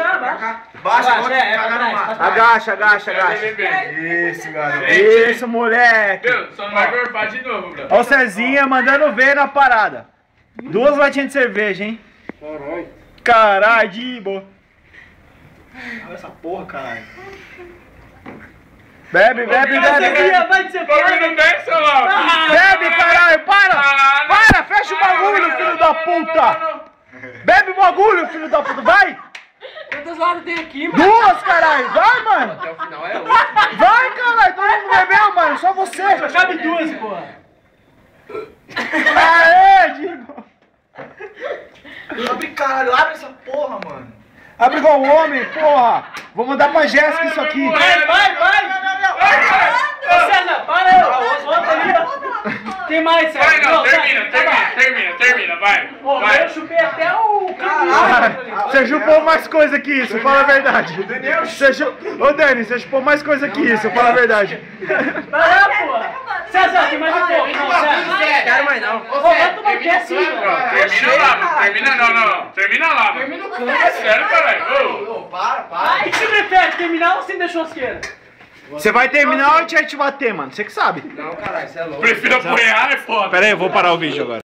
abaixa. Baixa, Agacha. Isso, garoto. Isso, moleque. Meu, só não vai gorfar de novo, bro. Ó o Cezinha mandando ver na parada. 2 latinhas de cerveja, hein? Caralho, Dibo. Olha essa porra, caralho. Bebe. Vai de ser Bagulho não desce, lá. Bebe, caralho, para, fecha o bagulho, filho da puta. Bebe o bagulho, filho da puta, vai. Quantas horas tem aqui, mano? 2, caralho, vai, mano. Até o final é outro. Vai, caralho, todo mundo bebeu, mano, só você. Só cabe 2, porra. Aê, Dibo. Abre, caralho, abre essa porra, mano. Abre igual homem, porra. Vou mandar pra Jéssica isso aqui. Vai. Ô, César, para aí. Volta ali, ó. Tem mais, César. Vai, não, termina, vai. Pô, Vai. eu chupei até o Caralho, você chupou mais coisa que isso, fala a verdade. Ô Dani, você chupou mais coisa que isso, fala a verdade. Vai lá, porra. César, tem mais um pouco. Não, César. Quero mais não. Ô, vai tomar o que assim, mano? Termina lá, mano. Termina lá, mano. Termina o canto. É sério, caralho. Ô, para. O que você prefere, terminar ou sem deixar churrasqueira? Você vai terminar ou a gente vai te bater, mano? Você que sabe. Não, caralho, você é louco. Prefiro apoiar, é foda. Pera aí, eu vou parar o vídeo agora.